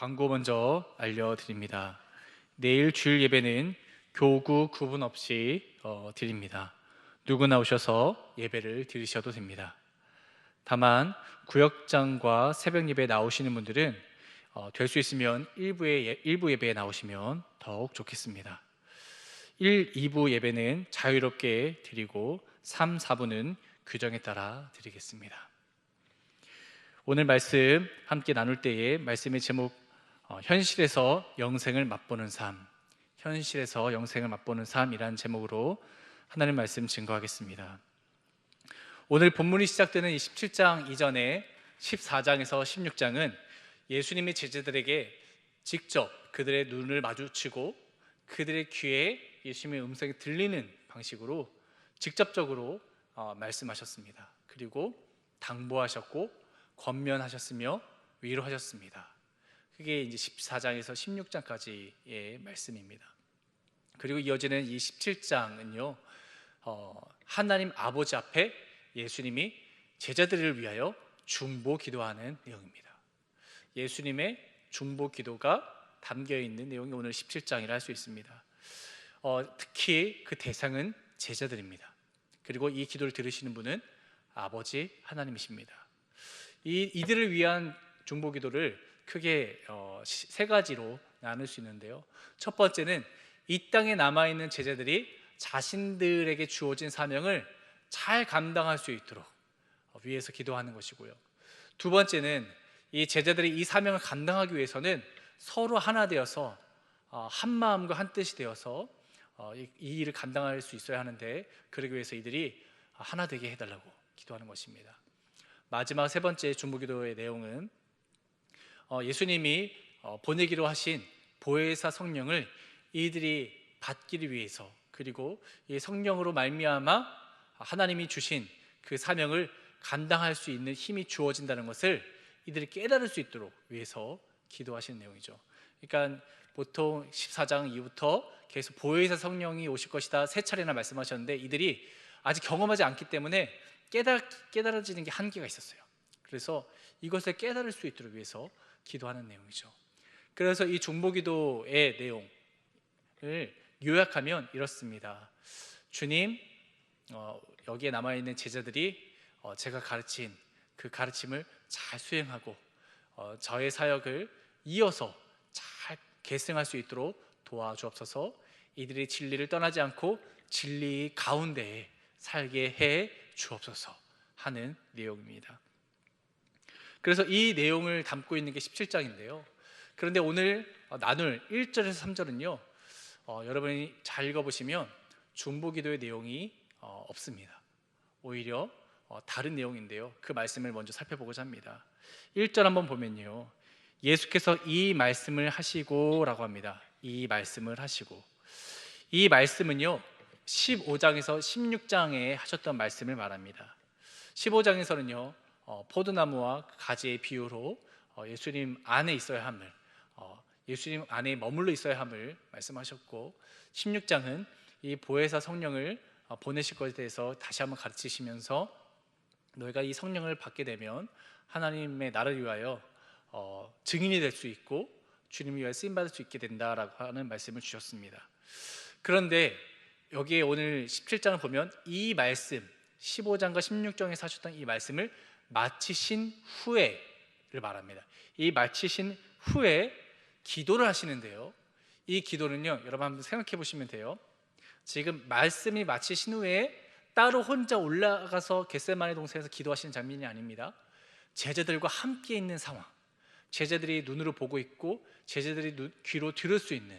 광고 먼저 알려드립니다. 내일 주일 예배는 교구 구분 없이 드립니다. 누구나 오셔서 예배를 드리셔도 됩니다. 다만 구역장과 새벽 예배에 나오시는 분들은 될 수 있으면 일부 예배에 나오시면 더욱 좋겠습니다. 1, 2부 예배는 자유롭게 드리고 3, 4부는 규정에 따라 드리겠습니다. 오늘 말씀 함께 나눌 때에 말씀의 제목 현실에서 영생을 맛보는 삶, 현실에서 영생을 맛보는 삶이라는 제목으로 하나님 말씀 증거하겠습니다. 오늘 본문이 시작되는 이 17장 이전에 14장에서 16장은 예수님의 제자들에게 직접 그들의 눈을 마주치고 그들의 귀에 예수님의 음성이 들리는 방식으로 직접적으로 말씀하셨습니다. 그리고 당부하셨고 권면하셨으며 위로하셨습니다. 그게 이제 14장에서 16장까지의 말씀입니다. 그리고 이어지는 이 17장은요, 하나님 아버지 앞에 예수님이 제자들을 위하여 중보 기도하는 내용입니다. 예수님의 중보 기도가 담겨 있는 내용이 오늘 17장이라 할 수 있습니다. 특히 그 대상은 제자들입니다. 그리고 이 기도를 들으시는 분은 아버지 하나님이십니다. 이들을 위한 중보 기도를 크게 세 가지로 나눌 수 있는데요. 첫 번째는 이 땅에 남아있는 제자들이 자신들에게 주어진 사명을 잘 감당할 수 있도록 위해서 기도하는 것이고요. 두 번째는 이 제자들이 이 사명을 감당하기 위해서는 서로 하나 되어서 한 마음과 한 뜻이 되어서 이 일을 감당할 수 있어야 하는데, 그러기 위해서 이들이 하나 되게 해달라고 기도하는 것입니다. 마지막 세 번째 중보기도의 내용은 예수님이 보내기로 하신 보혜사 성령을 이들이 받기를 위해서, 그리고 이 성령으로 말미암아 하나님이 주신 그 사명을 감당할 수 있는 힘이 주어진다는 것을 이들이 깨달을 수 있도록 위해서 기도하시는 내용이죠. 그러니까 보통 14장 이후부터 계속 보혜사 성령이 오실 것이다 세 차례나 말씀하셨는데, 이들이 아직 경험하지 않기 때문에 깨달아지는 게 한계가 있었어요. 그래서 이것을 깨달을 수 있도록 위해서 기도하는 내용이죠. 그래서 이 중보기도의 내용을 요약하면 이렇습니다. 주님, 여기에 남아있는 제자들이 제가 가르친 그 가르침을 잘 수행하고 저의 사역을 이어서 잘 계승할 수 있도록 도와주옵소서. 이들이 진리를 떠나지 않고 진리 가운데에 살게 해 주옵소서 하는 내용입니다. 그래서 이 내용을 담고 있는 게 17장인데요. 그런데 오늘 나눌 1절에서 3절은요, 여러분이 잘 읽어보시면 중보기도의 내용이 없습니다. 오히려 다른 내용인데요, 그 말씀을 먼저 살펴보고자 합니다. 1절 한번 보면요, 예수께서 이 말씀을 하시고 라고 합니다. 이 말씀을 하시고, 이 말씀은요 15장에서 16장에 하셨던 말씀을 말합니다. 15장에서는요 포도나무와 가지의 비유로 예수님 안에 있어야 함을, 예수님 안에 머물러 있어야 함을 말씀하셨고, 16장은 이 보혜사 성령을 보내실 것에 대해서 다시 한번 가르치시면서 너희가 이 성령을 받게 되면 하나님의 나라를 위하여 증인이 될 수 있고 주님을 위하여 쓰임받을 수 있게 된다라고 하는 말씀을 주셨습니다. 그런데 여기에 오늘 17장을 보면 이 말씀, 15장과 16장에서 하셨던 이 말씀을 마치신 후에를 말합니다. 이 마치신 후에 기도를 하시는데요, 이 기도는요, 여러분 한번 생각해 보시면 돼요. 지금 말씀이 마치신 후에 따로 혼자 올라가서 겟세마네 동산에서 기도하시는 장면이 아닙니다. 제자들과 함께 있는 상황, 제자들이 눈으로 보고 있고 제자들이 귀로 들을 수 있는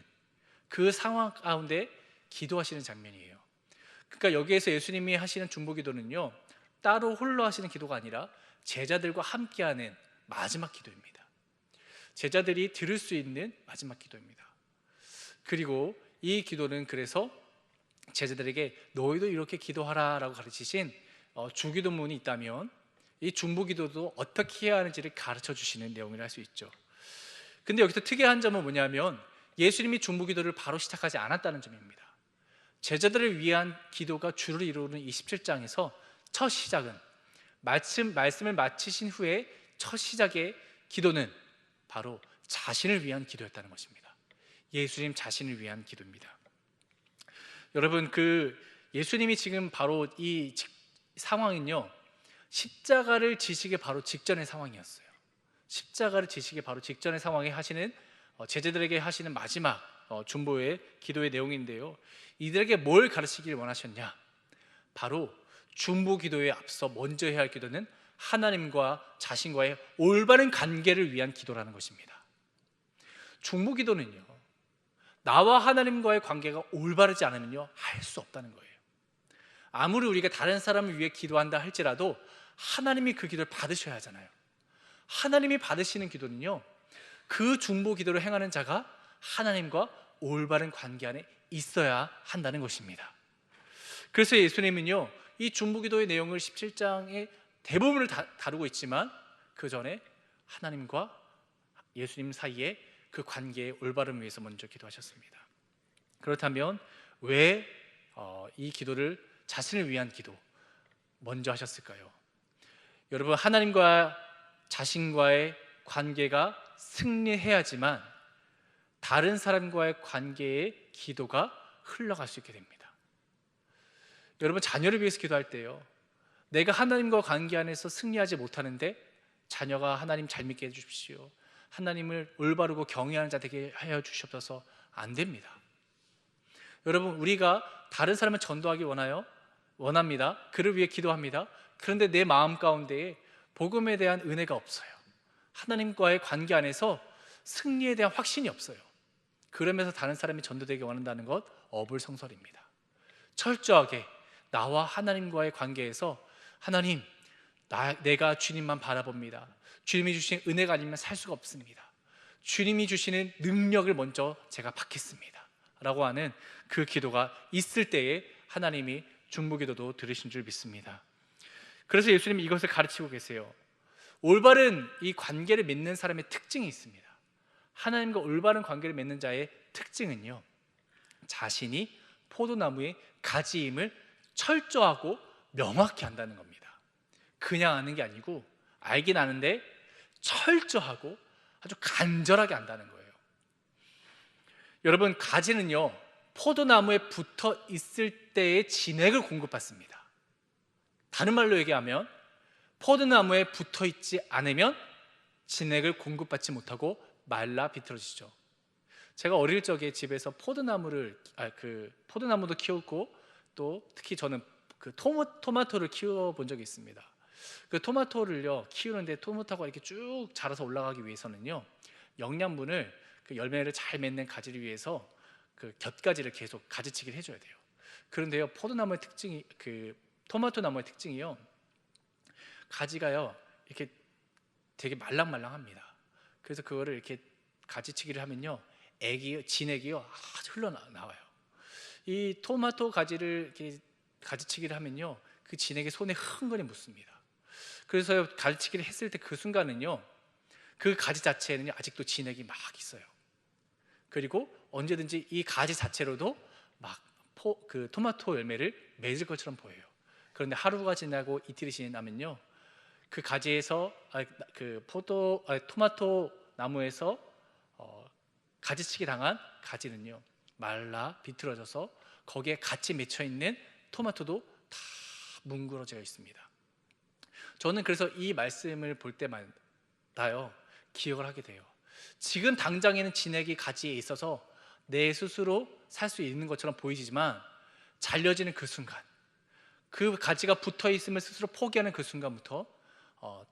그 상황 가운데 기도하시는 장면이에요. 그러니까 여기에서 예수님이 하시는 중보기도는요, 따로 홀로 하시는 기도가 아니라 제자들과 함께하는 마지막 기도입니다. 제자들이 들을 수 있는 마지막 기도입니다. 그리고 이 기도는 그래서 제자들에게 너희도 이렇게 기도하라라고 가르치신 주기도문이 있다면 이 중보기도도 어떻게 해야 하는지를 가르쳐 주시는 내용이라 할 수 있죠. 근데 여기서 특이한 점은 뭐냐면 예수님이 중보기도를 바로 시작하지 않았다는 점입니다. 제자들을 위한 기도가 주를 이루는 이 17장에서 첫 시작은 말씀을 마치신 후에 첫 시작의 기도는 바로 자신을 위한 기도였다는 것입니다. 예수님 자신을 위한 기도입니다. 여러분, 예수님이 지금 바로 이 상황은요, 십자가를 지시기 바로 직전의 상황이었어요. 십자가를 지시기 바로 직전의 상황에 하시는 제자들에게 하시는 마지막 중보의 기도의 내용인데요, 이들에게 뭘 가르치길 원하셨냐? 바로 중보 기도에 앞서 먼저 해야 할 기도는 하나님과 자신과의 올바른 관계를 위한 기도라는 것입니다. 중보 기도는요, 나와 하나님과의 관계가 올바르지 않으면요, 할 수 없다는 거예요. 아무리 우리가 다른 사람을 위해 기도한다 할지라도 하나님이 그 기도를 받으셔야 하잖아요. 하나님이 받으시는 기도는요, 그 중보 기도를 행하는 자가 하나님과 올바른 관계 안에 있어야 한다는 것입니다. 그래서 예수님은요, 이 중보 기도의 내용을 17장의 대부분을 다루고 있지만 그 전에 하나님과 예수님 사이에 그 관계의 올바름을 위해서 먼저 기도하셨습니다. 그렇다면 왜 이 기도를 자신을 위한 기도 먼저 하셨을까요? 여러분, 하나님과 자신과의 관계가 승리해야지만 다른 사람과의 관계의 기도가 흘러갈 수 있게 됩니다. 여러분, 자녀를 위해서 기도할 때요, 내가 하나님과 관계 안에서 승리하지 못하는데 자녀가 하나님 잘 믿게 해주십시오, 하나님을 올바르고 경외하는 자 되게 하여 주시옵소서, 안 됩니다. 여러분, 우리가 다른 사람을 전도하기 원합니다. 그를 위해 기도합니다. 그런데 내 마음 가운데에 복음에 대한 은혜가 없어요. 하나님과의 관계 안에서 승리에 대한 확신이 없어요. 그러면서 다른 사람이 전도되기 원한다는 것 어불성설입니다. 철저하게 나와 하나님과의 관계에서 하나님, 내가 주님만 바라봅니다. 주님이 주신 은혜가 아니면 살 수가 없습니다. 주님이 주시는 능력을 먼저 제가 받겠습니다 라고 하는 그 기도가 있을 때에 하나님이 중보기도도 들으신 줄 믿습니다. 그래서 예수님이 이것을 가르치고 계세요. 올바른 이 관계를 맺는 사람의 특징이 있습니다. 하나님과 올바른 관계를 맺는 자의 특징은요, 자신이 포도나무의 가지임을 철저하고 명확히 안다는 겁니다. 그냥 아는 게 아니고 알긴 아는데 철저하고 아주 간절하게 안다는 거예요. 여러분, 가지는요, 포도나무에 붙어 있을 때의 진액을 공급받습니다. 다른 말로 얘기하면 포도나무에 붙어 있지 않으면 진액을 공급받지 못하고 말라 비틀어지죠. 제가 어릴 적에 집에서 포도나무도 키웠고 또 특히 저는 토마토를 키워본 적이 있습니다. 그 토마토를요 키우는데 토마토가 이렇게 쭉 자라서 올라가기 위해서는요, 영양분을 그 열매를 잘 맺는 가지를 위해서 그 곁가지를 계속 가지치기를 해줘야 돼요. 그런데요, 포도나무의 특징이, 토마토 나무의 특징이요, 가지가요 이렇게 되게 말랑말랑합니다. 그래서 그거를 이렇게 가지치기를 하면요, 진액이요 아주 흘러나와요. 이 토마토 가지를 이렇게 가지치기를 하면요, 그 진액이 손에 흥건히 묻습니다. 그래서 가지치기를 했을 때 그 순간은요, 그 가지 자체에는 아직도 진액이 막 있어요. 그리고 언제든지 이 가지 자체로도 막 토마토 열매를 맺을 것처럼 보여요. 그런데 하루가 지나고 이틀이 지나면요, 그 가지에서 토마토 나무에서 가지치기 당한 가지는요 말라 비틀어져서 거기에 같이 맺혀 있는 토마토도 다 뭉그러져 있습니다. 저는 그래서 이 말씀을 볼 때마다요 기억을 하게 돼요. 지금 당장에는 진액이 가지에 있어서 내 스스로 살 수 있는 것처럼 보이지만 잘려지는 그 순간, 그 가지가 붙어 있음을 스스로 포기하는 그 순간부터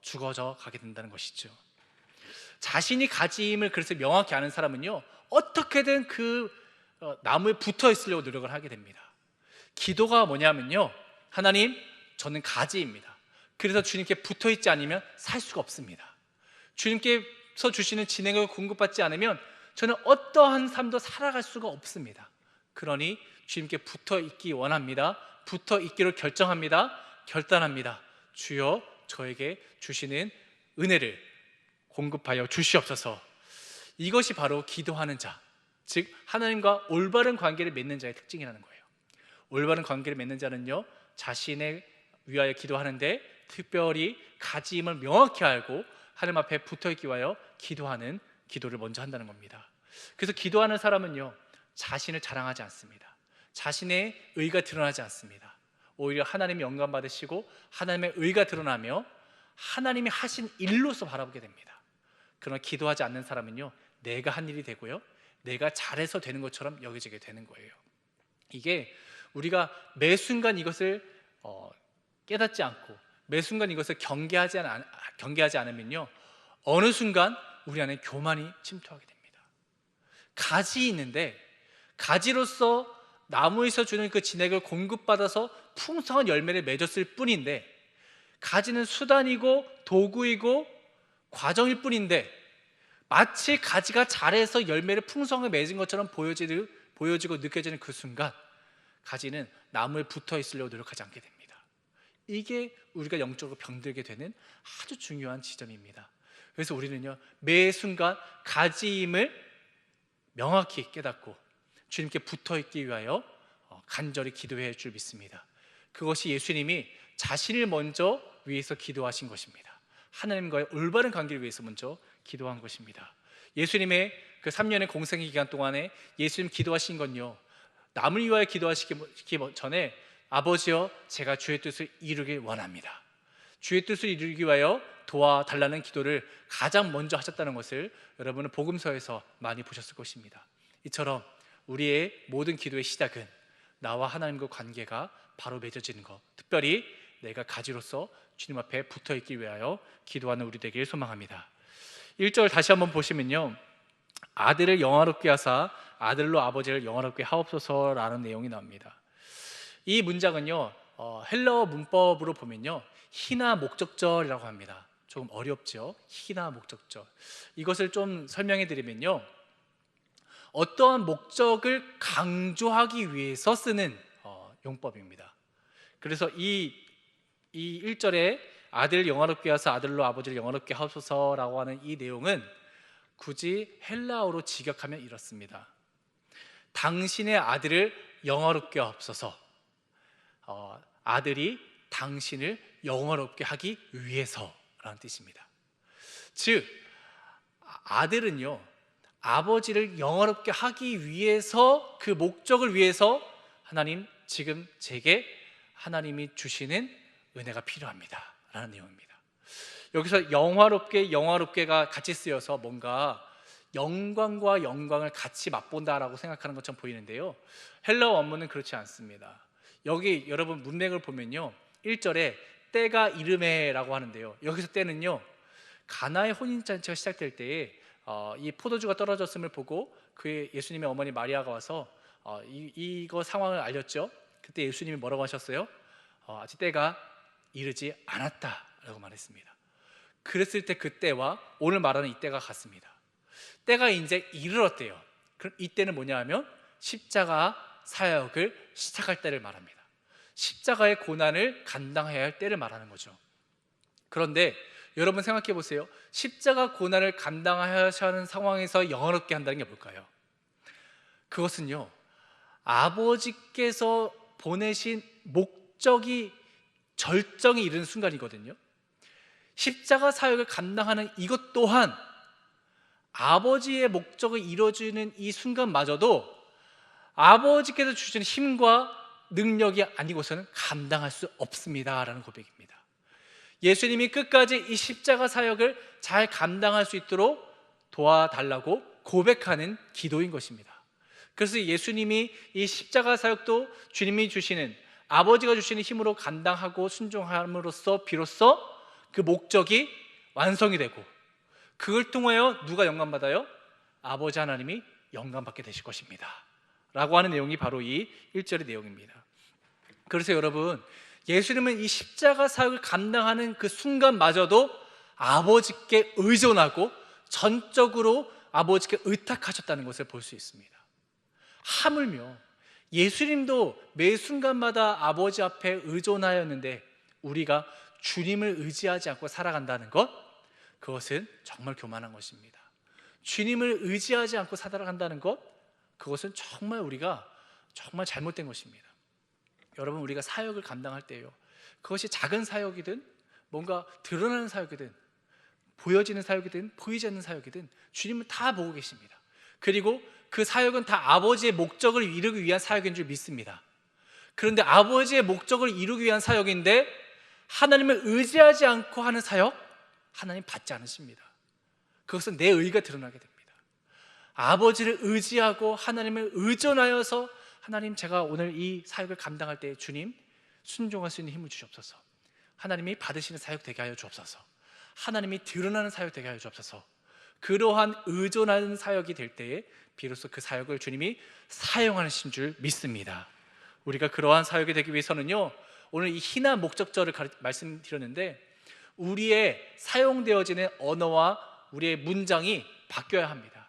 죽어져 가게 된다는 것이죠. 자신이 가지임을 그래서 명확히 아는 사람은요, 어떻게든 그 나무에 붙어 있으려고 노력을 하게 됩니다. 기도가 뭐냐면요, 하나님, 저는 가지입니다. 그래서 주님께 붙어 있지 않으면 살 수가 없습니다. 주님께서 주시는 진액을 공급받지 않으면 저는 어떠한 삶도 살아갈 수가 없습니다. 그러니 주님께 붙어 있기 원합니다. 붙어 있기로 결정합니다. 결단합니다. 주여, 저에게 주시는 은혜를 공급하여 주시옵소서. 이것이 바로 기도하는 자, 즉 하나님과 올바른 관계를 맺는 자의 특징이라는 거예요. 올바른 관계를 맺는 자는요, 자신을 위하여 기도하는데 특별히 가지임을 명확히 알고 하나님 앞에 붙어있기 위하여 기도하는 기도를 먼저 한다는 겁니다. 그래서 기도하는 사람은요, 자신을 자랑하지 않습니다. 자신의 의가 드러나지 않습니다. 오히려 하나님의 영광 받으시고 하나님의 의가 드러나며 하나님이 하신 일로서 바라보게 됩니다. 그러나 기도하지 않는 사람은요, 내가 한 일이 되고요, 내가 잘해서 되는 것처럼 여겨지게 되는 거예요. 이게 우리가 매 순간 이것을 깨닫지 않고 매 순간 이것을 경계하지 않으면요, 어느 순간 우리 안에 교만이 침투하게 됩니다. 가지 있는데 가지로서 나무에서 주는 그 진액을 공급받아서 풍성한 열매를 맺었을 뿐인데, 가지는 수단이고 도구이고 과정일 뿐인데, 마치 가지가 자라서 열매를 풍성하게 맺은 것처럼 보여지고 느껴지는 그 순간 가지는 나무에 붙어 있으려고 노력하지 않게 됩니다. 이게 우리가 영적으로 병들게 되는 아주 중요한 지점입니다. 그래서 우리는요, 매 순간 가지임을 명확히 깨닫고 주님께 붙어 있기 위하여 간절히 기도해야 할 줄 믿습니다. 그것이 예수님이 자신을 먼저 위해서 기도하신 것입니다. 하나님과의 올바른 관계를 위해서 먼저 기도한 것입니다. 예수님의 그 3년의 공생의 기간 동안에 예수님 기도하신 건요, 남을 위하여 기도하시기 전에 아버지여, 제가 주의 뜻을 이루길 원합니다, 주의 뜻을 이루기 위하여 도와달라는 기도를 가장 먼저 하셨다는 것을 여러분은 복음서에서 많이 보셨을 것입니다. 이처럼 우리의 모든 기도의 시작은 나와 하나님과 관계가 바로 맺어지는 것, 특별히 내가 가지로서 주님 앞에 붙어 있기 위하여 기도하는 우리 되길 소망합니다. 1절 다시 한번 보시면요, 아들을 영화롭게 하사 아들로 아버지를 영화롭게 하옵소서라는 내용이 나옵니다. 이 문장은요, 헬라어 문법으로 보면요, 희나 목적절이라고 합니다. 조금 어렵죠? 희나 목적절. 이것을 좀 설명해 드리면요, 어떠한 목적을 강조하기 위해서 쓰는 용법입니다. 그래서 이 1절에 아들을 영화롭게 하사 아들로 아버지를 영화롭게 하옵소서라고 하는 이 내용은 굳이 헬라어로 직역하면 이렇습니다. 당신의 아들을 영화롭게 하옵소서. 아들이 당신을 영화롭게 하기 위해서라는 뜻입니다. 즉, 아들은요, 아버지를 영화롭게 하기 위해서, 그 목적을 위해서 하나님, 지금 제게 하나님이 주시는 은혜가 필요합니다 라는 내용입니다. 여기서 영화롭게가 같이 쓰여서 뭔가 영광과 영광을 같이 맛본다라고 생각하는 것처럼 보이는데요, 헬라어 원문은 그렇지 않습니다. 여기 여러분 문맥을 보면요, 1절에 때가 이르매라고 하는데요, 여기서 때는요, 가나의 혼인잔치가 시작될 때에 이 포도주가 떨어졌음을 보고 그 예수님의 어머니 마리아가 와서 이거 상황을 알렸죠. 그때 예수님이 뭐라고 하셨어요? 아직 때가 이르지 않았다라고 말했습니다. 그랬을 때 그 때와 오늘 말하는 이 때가 같습니다. 때가 이제 이르렀대요. 그럼 이 때는 뭐냐 하면 십자가 사역을 시작할 때를 말합니다. 십자가의 고난을 감당해야 할 때를 말하는 거죠. 그런데 여러분 생각해 보세요. 십자가 고난을 감당하셔야 하는 상황에서 영화롭게 한다는 게 뭘까요? 그것은요, 아버지께서 보내신 목적이 절정에 이르는 순간이거든요. 십자가 사역을 감당하는 이것 또한 아버지의 목적을 이루어지는 이 순간마저도 아버지께서 주시는 힘과 능력이 아니고서는 감당할 수 없습니다라는 고백입니다. 예수님이 끝까지 이 십자가 사역을 잘 감당할 수 있도록 도와달라고 고백하는 기도인 것입니다. 그래서 예수님이 이 십자가 사역도 주님이 주시는, 아버지가 주시는 힘으로 감당하고 순종함으로써 비로소 그 목적이 완성이 되고, 그걸 통하여 누가 영광받아요? 아버지 하나님이 영광받게 되실 것입니다 라고 하는 내용이 바로 이 1절의 내용입니다. 그래서 여러분, 예수님은 이 십자가 사역을 감당하는 그 순간마저도 아버지께 의존하고 전적으로 아버지께 의탁하셨다는 것을 볼 수 있습니다. 하물며 예수님도 매 순간마다 아버지 앞에 의존하였는데 우리가 주님을 의지하지 않고 살아간다는 것, 그것은 정말 교만한 것입니다. 주님을 의지하지 않고 살아간다는 것, 그것은 정말 우리가 정말 잘못된 것입니다. 여러분, 우리가 사역을 감당할 때요, 그것이 작은 사역이든 뭔가 드러나는 사역이든 보여지는 사역이든 보이지 않는 사역이든 주님은 다 보고 계십니다. 그리고 그 사역은 다 아버지의 목적을 이루기 위한 사역인 줄 믿습니다. 그런데 아버지의 목적을 이루기 위한 사역인데 하나님을 의지하지 않고 하는 사역, 하나님 받지 않으십니다. 그것은 내 의가 드러나게 됩니다. 아버지를 의지하고 하나님을 의존하여서 하나님, 제가 오늘 이 사역을 감당할 때 주님 순종할 수 있는 힘을 주시옵소서. 하나님이 받으시는 사역 되게 하여 주옵소서. 하나님이 드러나는 사역 되게 하여 주옵소서. 그러한 의존하는 사역이 될 때에 비로소 그 사역을 주님이 사용하신 줄 믿습니다. 우리가 그러한 사역이 되기 위해서는요, 오늘 이 희나 목적절을 말씀드렸는데 우리의 사용되어지는 언어와 우리의 문장이 바뀌어야 합니다.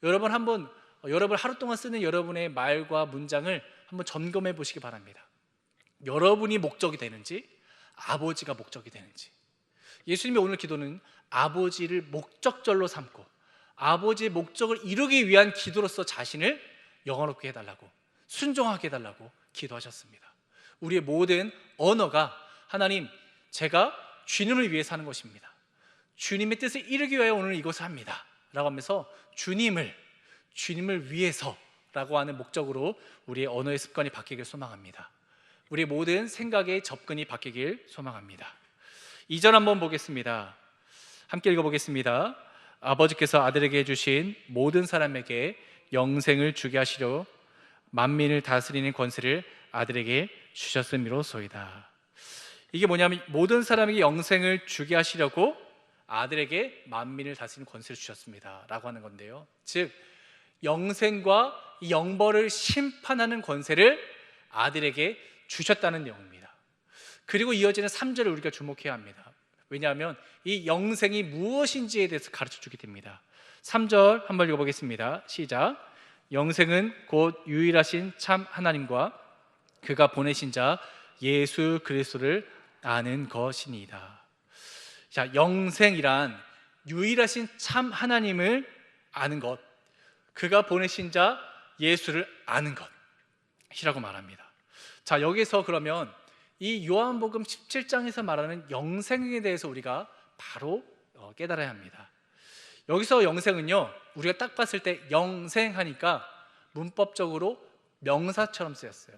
여러분 하루 동안 쓰는 여러분의 말과 문장을 한번 점검해 보시기 바랍니다. 여러분이 목적이 되는지 아버지가 목적이 되는지. 예수님의 오늘 기도는 아버지를 목적절로 삼고 아버지의 목적을 이루기 위한 기도로서 자신을 영화롭게 해달라고, 순종하게 해달라고 기도하셨습니다. 우리의 모든 언어가 하나님, 제가 주님을 위해 사는 것입니다. 주님의 뜻을 이루기 위하여 오늘 이것을 합니다 라고 하면서 주님을 위해서 라고 하는 목적으로 우리의 언어의 습관이 바뀌길 소망합니다. 우리의 모든 생각의 접근이 바뀌길 소망합니다. 2절 한번 보겠습니다. 함께 읽어보겠습니다. 아버지께서 아들에게 주신 모든 사람에게 영생을 주게 하시려 만민을 다스리는 권세를 아들에게 주셨음이로소이다. 이게 뭐냐면 모든 사람에게 영생을 주게 하시려고 아들에게 만민을 다스리는 권세를 주셨습니다 라고 하는 건데요, 즉 영생과 이 영벌을 심판하는 권세를 아들에게 주셨다는 내용입니다. 그리고 이어지는 3절을 우리가 주목해야 합니다. 왜냐하면 이 영생이 무엇인지에 대해서 가르쳐 주게 됩니다. 3절 한번 읽어보겠습니다. 시작. 영생은 곧 유일하신 참 하나님과 그가 보내신 자 예수 그리스도를 아는 것이니이다. 자, 영생이란 유일하신 참 하나님을 아는 것, 그가 보내신 자 예수를 아는 것이라고 말합니다. 자, 여기서 그러면 이 요한복음 17장에서 말하는 영생에 대해서 우리가 바로 깨달아야 합니다. 여기서 영생은요, 우리가 딱 봤을 때 영생하니까 문법적으로 명사처럼 쓰였어요.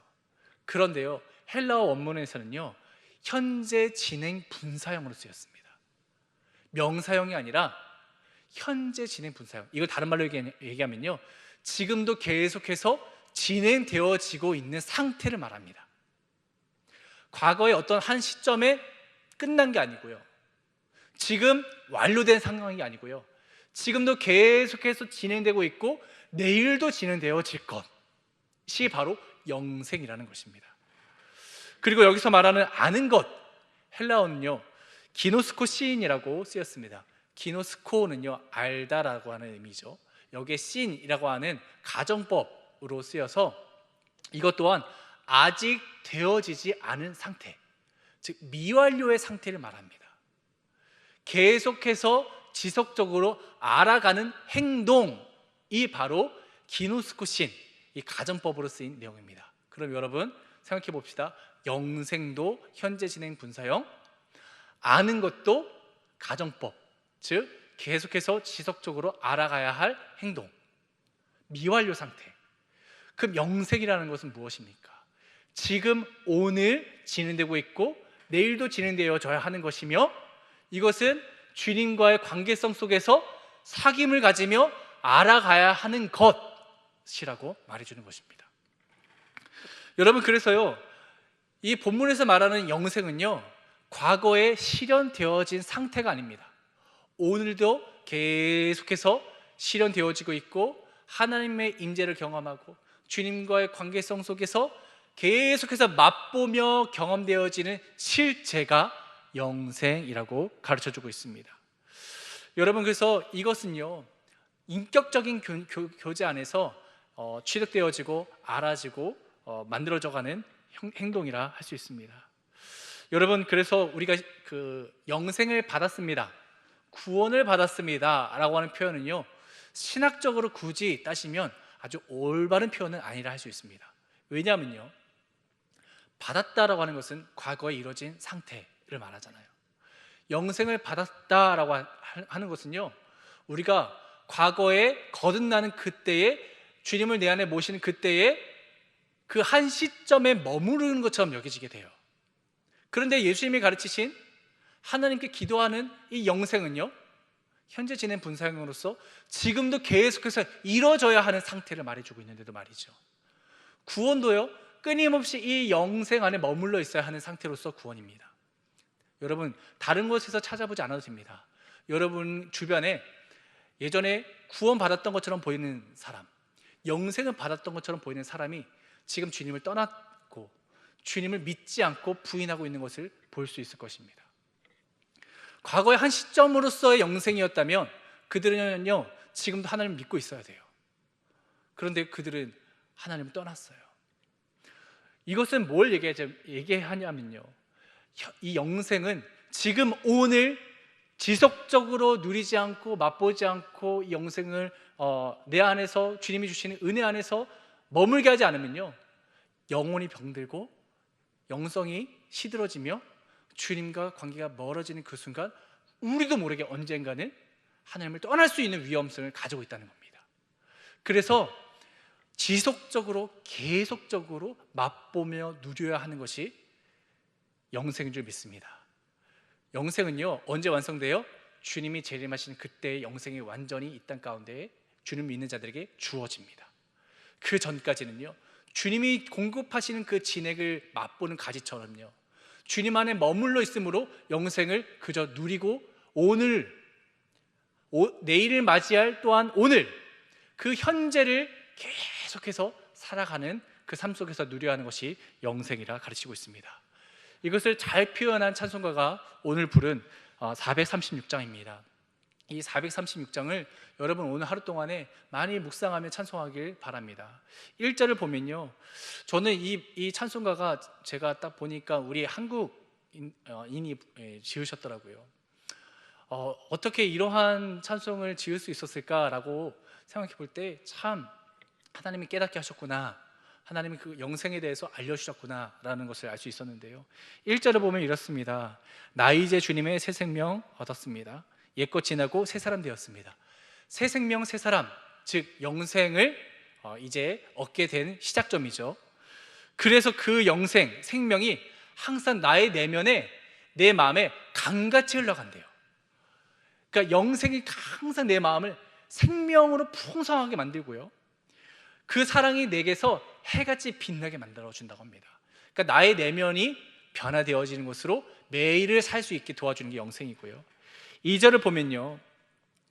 그런데요, 헬라어 원문에서는요 현재 진행 분사형으로 쓰였습니다. 명사형이 아니라 현재 진행 분사형. 이걸 다른 말로 얘기하면요, 지금도 계속해서 진행되어지고 있는 상태를 말합니다. 과거의 어떤 한 시점에 끝난 게 아니고요, 지금 완료된 상황이 아니고요, 지금도 계속해서 진행되고 있고 내일도 진행되어질 것이 바로 영생이라는 것입니다. 그리고 여기서 말하는 아는 것, 헬라어는요 기노스코 시인이라고 쓰였습니다. 기노스코는요 알다라고 하는 의미죠. 여기에 신이라고 하는 가정법으로 쓰여서 이것 또한 아직 되어지지 않은 상태, 즉 미완료의 상태를 말합니다. 계속해서 지속적으로 알아가는 행동이 바로 기노스코 신, 이 가정법으로 쓰인 내용입니다. 그럼 여러분 생각해 봅시다. 영생도 현재 진행 분사형, 아는 것도 가정법, 즉 계속해서 지속적으로 알아가야 할 행동, 미완료 상태. 그럼 영생이라는 것은 무엇입니까? 지금 오늘 진행되고 있고 내일도 진행되어져야 하는 것이며, 이것은 주님과의 관계성 속에서 사귐을 가지며 알아가야 하는 것이라고 말해주는 것입니다. 여러분, 그래서요 이 본문에서 말하는 영생은요 과거에 실현되어진 상태가 아닙니다. 오늘도 계속해서 실현되어지고 있고 하나님의 임재를 경험하고 주님과의 관계성 속에서 계속해서 맛보며 경험되어지는 실제가 영생이라고 가르쳐주고 있습니다. 여러분, 그래서 이것은요 인격적인 교제 안에서 취득되어지고 알아지고 만들어져가는 행동이라 할 수 있습니다. 여러분, 그래서 우리가 그 영생을 받았습니다, 구원을 받았습니다 라고 하는 표현은요 신학적으로 굳이 따지면 아주 올바른 표현은 아니라 할 수 있습니다. 왜냐하면요, 받았다라고 하는 것은 과거에 이루어진 상태를 말하잖아요. 영생을 받았다라고 하는 것은요, 우리가 과거에 거듭나는 그때에, 주님을 내 안에 모시는 그때에 그 한 시점에 머무르는 것처럼 여겨지게 돼요. 그런데 예수님이 가르치신 하나님께 기도하는 이 영생은요, 현재 지낸 분사형으로서 지금도 계속해서 이뤄져야 하는 상태를 말해주고 있는데도 말이죠, 구원도요, 끊임없이 이 영생 안에 머물러 있어야 하는 상태로서 구원입니다. 여러분, 다른 곳에서 찾아보지 않아도 됩니다. 여러분 주변에 예전에 구원받았던 것처럼 보이는 사람, 영생을 받았던 것처럼 보이는 사람이 지금 주님을 떠났고 주님을 믿지 않고 부인하고 있는 것을 볼 수 있을 것입니다. 과거의 한 시점으로서의 영생이었다면 그들은요, 지금도 하나님을 믿고 있어야 돼요. 그런데 그들은 하나님을 떠났어요. 이것은 뭘 얘기하냐면요, 이 영생은 지금 오늘 지속적으로 누리지 않고 맛보지 않고 이 영생을 내 안에서, 주님이 주시는 은혜 안에서 머물게 하지 않으면요, 영혼이 병들고 영성이 시들어지며 주님과 관계가 멀어지는 그 순간 우리도 모르게 언젠가는 하나님을 떠날 수 있는 위험성을 가지고 있다는 겁니다. 그래서 지속적으로 계속적으로 맛보며 누려야 하는 것이 영생인 줄 믿습니다. 영생은요, 언제 완성돼요? 주님이 재림하시는 그때의 영생이 완전히 이 땅 가운데 주님 믿는 자들에게 주어집니다. 그 전까지는요, 주님이 공급하시는 그 진액을 맛보는 가지처럼요, 주님 안에 머물러 있으므로 영생을 그저 누리고 내일을 맞이할 또한 오늘, 그 현재를 계속해서 살아가는 그 삶 속에서 누려야 하는 것이 영생이라 가르치고 있습니다. 이것을 잘 표현한 찬송가가 오늘 부른 436장입니다. 이 436장을 여러분 오늘 하루 동안에 많이 묵상하며 찬송하길 바랍니다. 1절을 보면요, 저는 이 찬송가가 제가 딱 보니까 우리 한국인이 지으셨더라고요. 어떻게 이러한 찬송을 지을 수 있었을까라고 생각해 볼 때 참 하나님이 깨닫게 하셨구나, 하나님이 그 영생에 대해서 알려주셨구나라는 것을 알 수 있었는데요, 1절을 보면 이렇습니다. 나 이제 주님의 새 생명 얻었습니다. 옛것 지나고 새 사람 되었습니다. 새 생명, 새 사람, 즉 영생을 이제 얻게 된 시작점이죠. 그래서 그 영생, 생명이 항상 나의 내면에, 내 마음에 강같이 흘러간대요. 그러니까 영생이 항상 내 마음을 생명으로 풍성하게 만들고요, 그 사랑이 내게서 해같이 빛나게 만들어준다고 합니다. 그러니까 나의 내면이 변화되어지는 것으로 매일을 살 수 있게 도와주는 게 영생이고요, 2절을 보면요,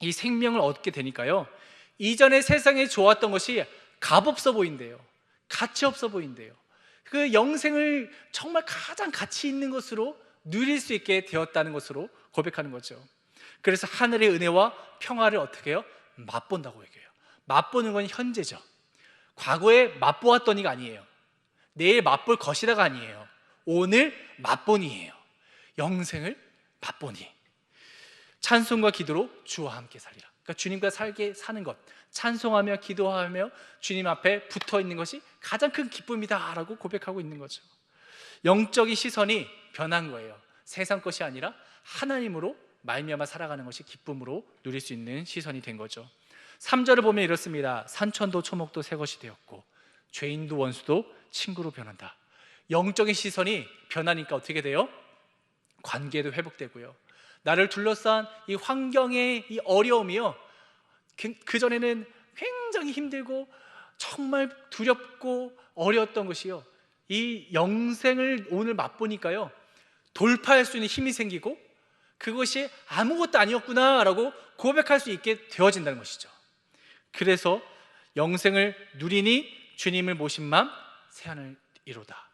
이 생명을 얻게 되니까요, 이전에 세상에 좋았던 것이 값없어 보인대요. 가치 없어 보인대요. 그 영생을 정말 가장 가치 있는 것으로 누릴 수 있게 되었다는 것으로 고백하는 거죠. 그래서 하늘의 은혜와 평화를 어떻게 해요? 맛본다고 얘기해요. 맛보는 건 현재죠. 과거에 맛보았더니가 아니에요. 내일 맛볼 것이다가 아니에요. 오늘 맛보니예요. 영생을 맛보니. 찬송과 기도로 주와 함께 살리라. 그러니까 주님과 살게 사는 것, 찬송하며 기도하며 주님 앞에 붙어 있는 것이 가장 큰 기쁨이다라고 고백하고 있는 거죠. 영적인 시선이 변한 거예요. 세상 것이 아니라 하나님으로 말미암아 살아가는 것이 기쁨으로 누릴 수 있는 시선이 된 거죠. 3절을 보면 이렇습니다. 산천도 초목도 새 것이 되었고 죄인도 원수도 친구로 변한다. 영적인 시선이 변하니까 어떻게 돼요? 관계도 회복되고요, 나를 둘러싼 이 환경의 이 어려움이요, 그전에는 굉장히 힘들고 정말 두렵고 어려웠던 것이요, 이 영생을 오늘 맛보니까요, 돌파할 수 있는 힘이 생기고 그것이 아무것도 아니었구나라고 고백할 수 있게 되어진다는 것이죠. 그래서 영생을 누리니 주님을 모신 마음 새하늘 이로다.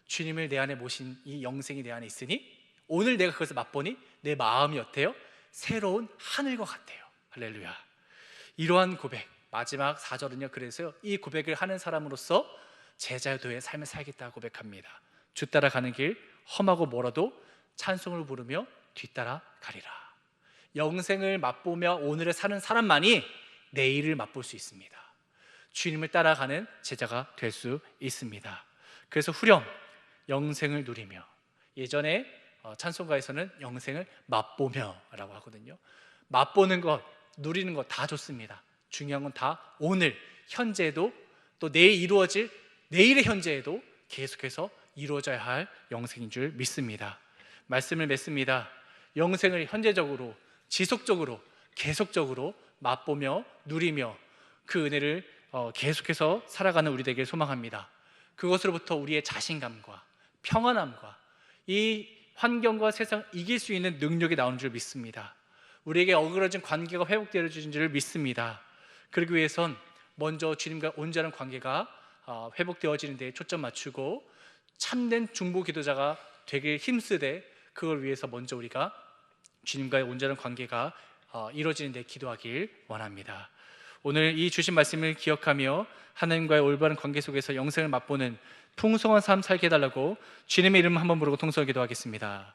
주님을 내 안에 모신 이 영생이 내 안에 있으니 오늘 내가 그것을 맛보니 내 마음이 어때요? 새로운 하늘과 같아요. 할렐루야. 이러한 고백, 마지막 4절은요, 그래서 이 고백을 하는 사람으로서 제자도의 삶을 살겠다고 고백합니다. 주 따라가는 길 험하고 멀어도 찬송을 부르며 뒤따라 가리라. 영생을 맛보며 오늘을 사는 사람만이 내일을 맛볼 수 있습니다. 주님을 따라가는 제자가 될 수 있습니다. 그래서 후렴 영생을 누리며, 예전에 찬송가에서는 영생을 맛보며라고 하거든요. 맛보는 것, 누리는 것 다 좋습니다. 중요한 건 다 오늘, 현재에도 또 내일 이루어질 내일의 현재에도 계속해서 이루어져야 할 영생인 줄 믿습니다. 말씀을 맺습니다. 영생을 현재적으로, 지속적으로, 계속적으로 맛보며 누리며 그 은혜를 계속해서 살아가는 우리 되길 소망합니다. 그것으로부터 우리의 자신감과 평안함과 이 환경과 세상 이길 수 있는 능력이 나오는 줄 믿습니다. 우리에게 어그러진 관계가 회복되어 주신 줄 믿습니다. 그러기 위해선 먼저 주님과 온전한 관계가 회복되어지는 데 초점 맞추고 참된 중보 기도자가 되길 힘쓰되 그걸 위해서 먼저 우리가 주님과의 온전한 관계가 이루어지는 데 기도하길 원합니다. 오늘 이 주신 말씀을 기억하며 하나님과의 올바른 관계 속에서 영생을 맛보는 풍성한 삶 살게 해달라고 주님의 이름 한번 부르고 통성을 기도하겠습니다.